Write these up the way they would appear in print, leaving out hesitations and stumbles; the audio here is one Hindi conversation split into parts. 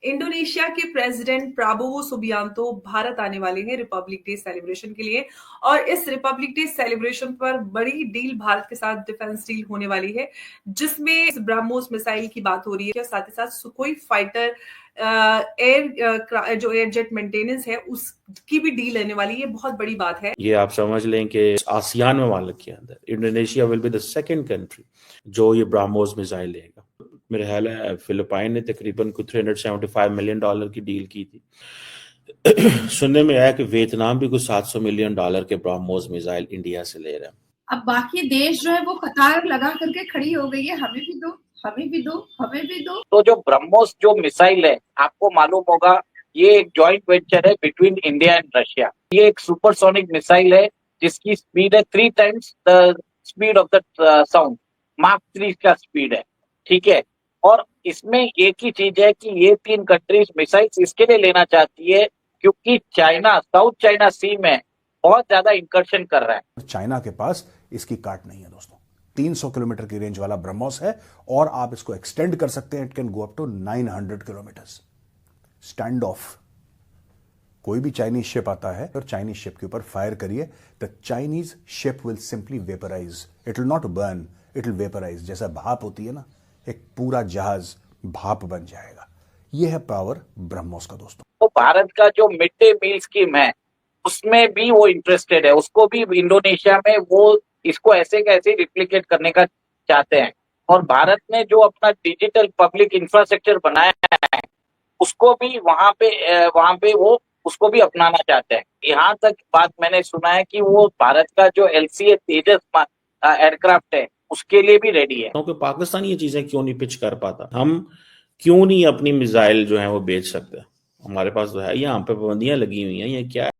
इंडोनेशिया के प्रेसिडेंट प्राबोवो सुबियांतो भारत आने वाले हैं रिपब्लिक डे सेलिब्रेशन के लिए। और इस रिपब्लिक डे सेलिब्रेशन पर बड़ी डील भारत के साथ डिफेंस डील होने वाली है, जिसमें ब्रह्मोस मिसाइल की बात हो रही है। साथ ही साथ सुखोई फाइटर एयर जो एयर जेट मेंटेनेंस है उसकी भी डील लेने वाली है। बहुत बड़ी बात है। ये आप समझ लें कि आसियान ममालिक के अंदर Indonesia will be the second country जो ये ब्राह्मोस मिसाइल लेगा। मेरे ख्याल है फिलिपाइन ने तकरीबन कुछ $375 मिलियन की डील की थी। सुनने में आया कि वियतनाम भी कुछ $700 मिलियन के ब्राह्मोस मिसाइल इंडिया से ले रहा है। अब बाकी देश जो है वो कतार लगा करके खड़ी हो गई है, हमें भी दो, हमें भी दो, हमें भी दो। तो जो ब्रह्मोस जो मिसाइल है, आपको मालूम होगा ये एक जॉइंट वेंचर है बिटवीन इंडिया एंड रशिया। ये एक सुपरसोनिक मिसाइल है जिसकी स्पीड है 3 times the speed of the sound, Mach 3 का स्पीड है। ठीक है, और इसमें एक ही चीज है कि ये 3 कंट्रीज मिसाइल्स इसके लिए लेना चाहती है क्योंकि चाइना साउथ चाइना सी में बहुत ज्यादा इंकर्शन कर रहा है। चाइना के पास इसकी काट नहीं है दोस्तों। 300 किलोमीटर की रेंज वाला ब्रह्मोस है और आप इसको एक्सटेंड कर सकते हैं। It can go up to 900 kilometres. Stand off, कोई भी चाइनीज शिप आता है और चाइनीज शिप के ऊपर फायर करिए, the Chinese ship will simply vaporise. It will not burn, it will vaporise. जैसा भाप होती है ना, एक पूरा जहाज भाप बन जाएगा। यह है पावर ब्रह्मोस का दोस्तों। तो भारत का जो मिड डे मील स्कीम है उसमें भी वो इंटरेस्टेड है, उसको भी इंडोनेशिया में वो इसको ऐसे कैसे रिप्लिकेट करने का चाहते हैं। और भारत ने जो अपना डिजिटल पब्लिक इंफ्रास्ट्रक्चर बनाया है उसको भी वहां पे वो उसको भी अपनाना चाहते हैं। यहाँ तक बात मैंने सुना है कि वो भारत का जो LCA तेजस एयरक्राफ्ट है उसके लिए भी रेडी है। क्योंकि पाकिस्तान ये चीजें क्यों नहीं पिच कर पाता? हम क्यों नहीं अपनी मिसाइल जो है वो बेच सकते? हमारे पास तो है, यहाँ पे पाबंदियां लगी हुई हैं, ये क्या है?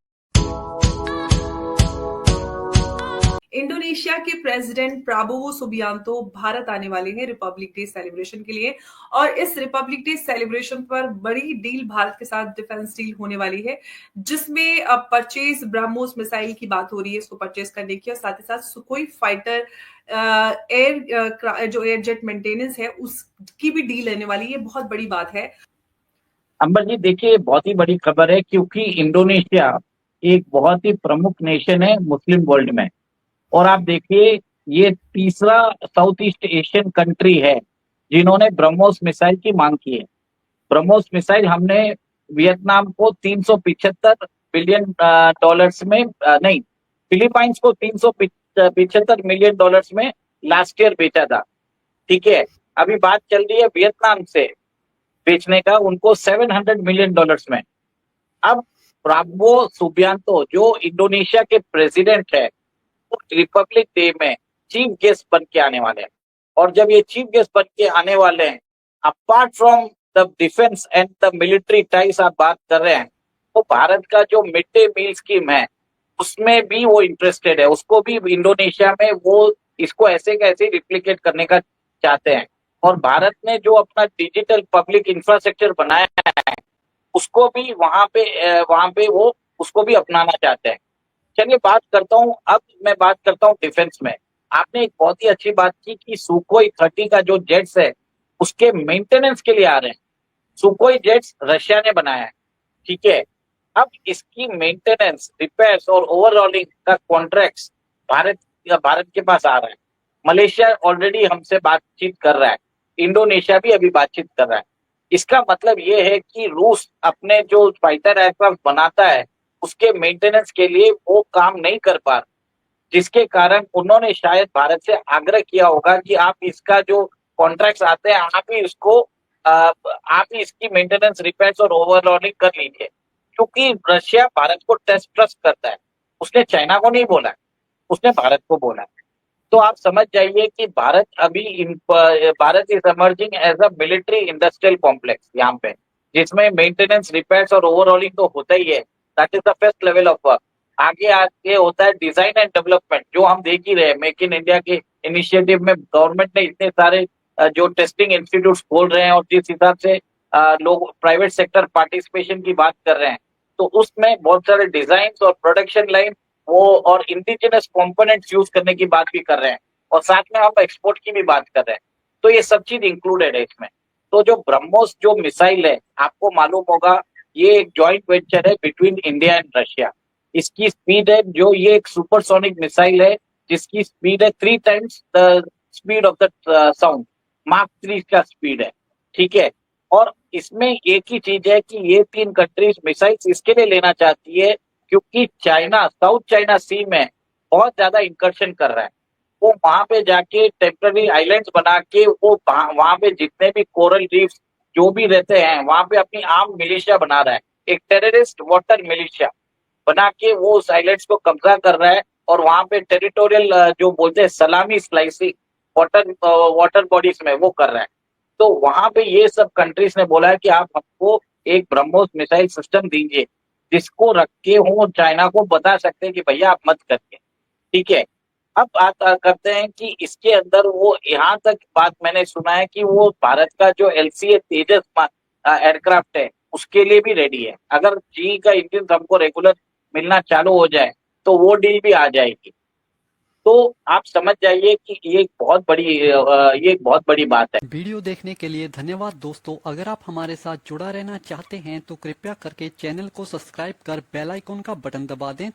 इंडोनेशिया के प्रेसिडेंट प्राबोवो सुबियांतो भारत आने वाले हैं रिपब्लिक डे सेलिब्रेशन के लिए। और इस रिपब्लिक डे सेलिब्रेशन पर बड़ी डील भारत के साथ डिफेंस डील होने वाली है, जिसमें अब परचेज ब्रह्मोस मिसाइल की बात हो रही है, इसको परचेज करने की। और साथ ही साथ सुखोई फाइटर एयर जो एयर जेट मेंटेनेंस है उसकी भी डील लेने वाली है। बहुत बड़ी बात है। अंबर जी देखिए, बहुत ही बड़ी खबर है क्योंकि इंडोनेशिया एक बहुत ही प्रमुख नेशन है मुस्लिम वर्ल्ड में। और आप देखिए, ये तीसरा साउथ ईस्ट एशियन कंट्री है जिन्होंने ब्रह्मोस मिसाइल की मांग की है। ब्रह्मोस मिसाइल हमने वियतनाम को 375 बिलियन डॉलर्स में नहीं, फिलीपाइंस को 375 मिलियन डॉलर्स में लास्ट ईयर बेचा था। ठीक है, अभी बात चल रही है वियतनाम से बेचने का उनको 700 मिलियन डॉलर्स में। अब प्राबो सुबियांतो जो इंडोनेशिया के प्रेसिडेंट है वो रिपब्लिक डे में चीफ गेस्ट बन के आने वाले हैं। और जब ये चीफ गेस्ट बन के आने वाले हैं, apart from the defence and the military ties आप बात कर रहे हैं, तो भारत का जो मिड डे मील स्कीम है उसमें भी वो इंटरेस्टेड है, उसको भी इंडोनेशिया में वो इसको ऐसे कैसे रिप्लिकेट करने का चाहते हैं। और भारत ने जो अपना डिजिटल पब्लिक इंफ्रास्ट्रक्चर बनाया है उसको भी वहां पे वो उसको भी अपनाना चाहते हैं। चलिए बात करता हूँ, अब मैं बात करता हूँ डिफेंस में। आपने एक बहुत ही अच्छी बात की कि सुखोई 30 का जो जेट्स है उसके मेंटेनेंस के लिए आ रहे हैं। सुखोई जेट्स रशिया ने बनाया है, ठीक है। अब इसकी मेंटेनेंस, रिपेयर्स और ओवरऑलिंग का कॉन्ट्रैक्ट भारत के पास आ रहा है। मलेशिया ऑलरेडी हमसे बातचीत कर रहा है, इंडोनेशिया भी अभी बातचीत कर रहा है। इसका मतलब ये है कि रूस अपने जो फाइटर एयरक्राफ्ट बनाता है उसके मेंटेनेंस के लिए वो काम नहीं कर पा रहे, जिसके कारण उन्होंने शायद भारत से आग्रह किया होगा कि आप इसका जो कॉन्ट्रैक्ट्स आते हैं आप ही इसकी मेंटेनेंस, रिपेयर्स और ओवरऑलिंग कर लीजिए। क्योंकि रशिया भारत को ट्रस्ट करता है, उसने चाइना को नहीं बोला है, उसने भारत को बोला है। तो आप समझ जाइए कि Bharat is emerging as a military industrial complex यहाँ पे, जिसमें मेंटेनेंस, रिपेयर्स और ओवरऑलिंग तो होता ही है। That is the first level of work. आगे आगे होता है डिजाइन एंड डेवलपमेंट, जो हम देख ही रहे हैं। मेक इन इंडिया के इनिशिएटिव में गवर्नमेंट ने इतने सारे जो टेस्टिंग इंस्टीट्यूट खोल रहे हैं और जिस हिसाब से लोग प्राइवेट सेक्टर पार्टिसिपेशन की बात कर रहे हैं, तो उसमें बहुत सारे डिजाइन और प्रोडक्शन लाइन वो और इंडिजिनस कंपोनेंट्स यूज करने की बात भी कर रहे हैं, और साथ में हम एक्सपोर्ट की भी बात कर रहे हैं। तो ये सब चीज इंक्लूडेड है इसमें। तो जो ब्रह्मोस जो मिसाइल है, आपको मालूम होगा ये एक जॉइंट वेंचर है बिटवीन इंडिया एंड रशिया। इसकी स्पीड है, जो ये एक सुपरसोनिक मिसाइल है जिसकी स्पीड है 3 times the speed of the sound, Mach 3 का स्पीड है, ठीक है। और इसमें एक ही चीज है कि ये 3 कंट्रीज मिसाइल्स इसके लिए लेना चाहती है क्योंकि चाइना साउथ चाइना सी में बहुत ज्यादा इंकर्शन कर रहा है। वो वहां पे जाके टेम्पररी आइलैंड्स बना के वो वहां पे जितने भी कोरल रीफ्स जो भी रहते हैं वहां पे अपनी आर्म मिलिशिया बना रहा है, एक टेररिस्ट वाटर मिलिशिया बना के वो उस आइलैंड्स को कब्जा कर रहा है। और वहां पे टेरिटोरियल जो बोलते हैं सलामी स्लाइसिंग वाटर बॉडीज में वो कर रहा है। तो वहां पे ये सब कंट्रीज ने बोला है कि आप हमको एक ब्रह्मोस मिसाइल सिस्टम दीजिए जिसको रख के हो चाइना को बता सकते हैं कि भैया आप मत करिए, ठीक है। अब बात करते हैं कि इसके अंदर वो यहाँ तक बात मैंने सुना है कि वो भारत का जो LCA तेजस एयरक्राफ्ट है उसके लिए भी रेडी है। अगर GE का इंजन हमको रेगुलर मिलना चालू हो जाए तो वो डील भी आ जाएगी। तो आप समझ जाइए कि ये एक बहुत बड़ी बात है। वीडियो देखने के लिए धन्यवाद दोस्तों। अगर आप हमारे साथ जुड़ा रहना चाहते हैं तो कृपया करके चैनल को सब्सक्राइब कर बेल आइकन का बटन दबा दें